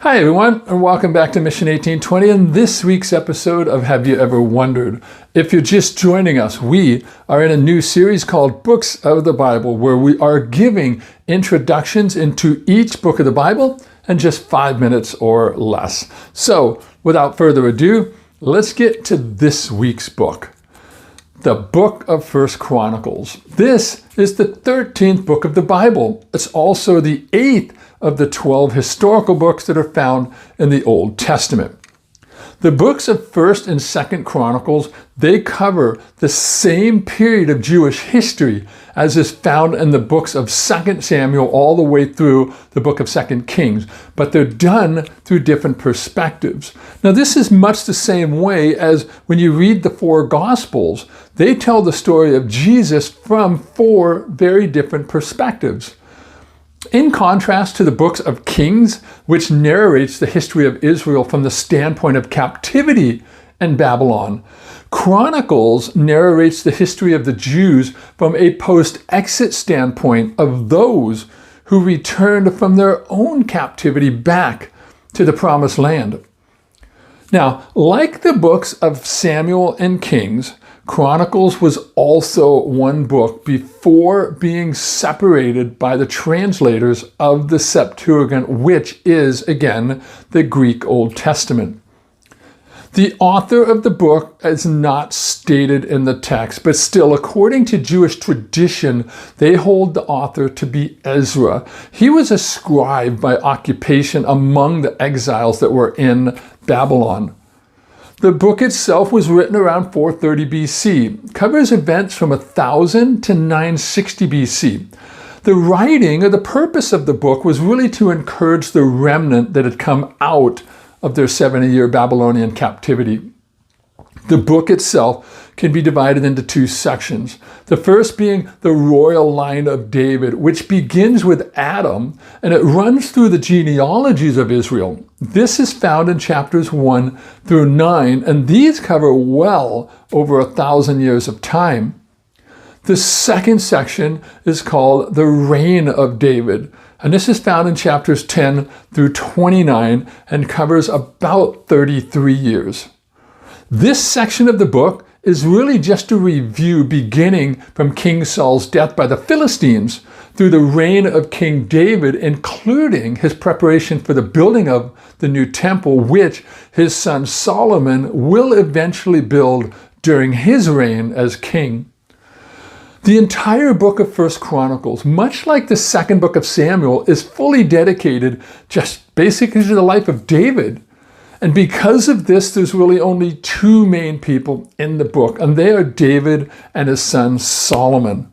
Hi everyone, and welcome back to Mission 1820 and this week's episode of Have You Ever Wondered? If you're just joining us, we are in a new series called Books of the Bible, where we are giving introductions into each book of the Bible in just 5 minutes or less. So, without further ado, let's get to this week's book. The book of 1 Chronicles. This is the 13th book of the Bible. It's also the 8th of the 12 historical books that are found in the Old Testament. The books of 1st and 2nd Chronicles, they cover the same period of Jewish history as is found in the books of 2nd Samuel all the way through the book of 2nd Kings, but they're done through different perspectives. Now, this is much the same way as when you read the 4 Gospels. They tell the story of Jesus from 4 very different perspectives. In contrast to the books of Kings, which narrates the history of Israel from the standpoint of captivity in Babylon, Chronicles narrates the history of the Jews from a post-exit standpoint of those who returned from their own captivity back to the Promised Land. Now, like the books of Samuel and Kings, Chronicles was also one book before being separated by the translators of the Septuagint, which is, again, the Greek Old Testament. The author of the book is not stated in the text, but still, according to Jewish tradition, they hold the author to be Ezra. He was a scribe by occupation among the exiles that were in Babylon. The book itself was written around 430 BC, covers events from 1000 to 960 BC. The writing or the purpose of the book was really to encourage the remnant that had come out of their 70-year Babylonian captivity. The book itself can be divided into 2 sections. The first being the royal line of David, which begins with Adam, and it runs through the genealogies of Israel. This is found in chapters 1 through 9, and these cover well over 1,000 years of time. The second section is called the reign of David, and this is found in chapters 10 through 29 and covers about 33 years. This section of the book is really just a review beginning from King Saul's death by the Philistines through the reign of King David, including his preparation for the building of the new temple, which his son Solomon will eventually build during his reign as king. The entire book of 1 Chronicles, much like the second book of Samuel, is fully dedicated just basically to the life of David. And because of this, there's really only 2 main people in the book, and they are David and his son Solomon.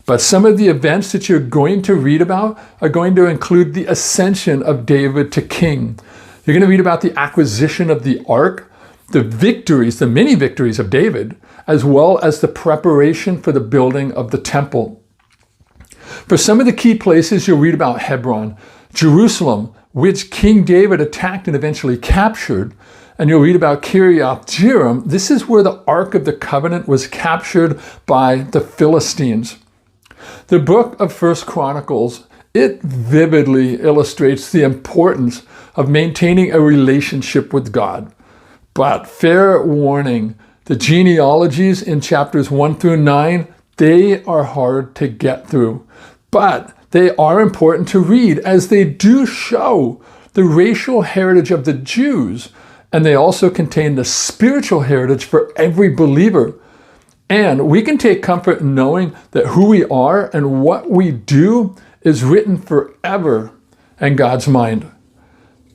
But some of the events that you're going to read about are going to include the ascension of David to king. You're going to read about the acquisition of the ark, the victories, the many victories of David, as well as the preparation for the building of the temple. For some of the key places, you'll read about Hebron, Jerusalem, which King David attacked and eventually captured. And you'll read about Kiriath Jearim. This is where the Ark of the Covenant was captured by the Philistines. The book of 1 Chronicles, it vividly illustrates the importance of maintaining a relationship with God. But fair warning, the genealogies in chapters 1 through 9, they are hard to get through. But they are important to read as they do show the racial heritage of the Jews, and they also contain the spiritual heritage for every believer. And we can take comfort in knowing that who we are and what we do is written forever in God's mind.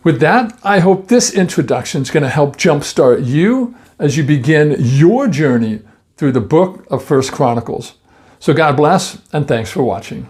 With that, I hope this introduction is going to help jumpstart you as you begin your journey through the book of 1 Chronicles. So God bless, and thanks for watching.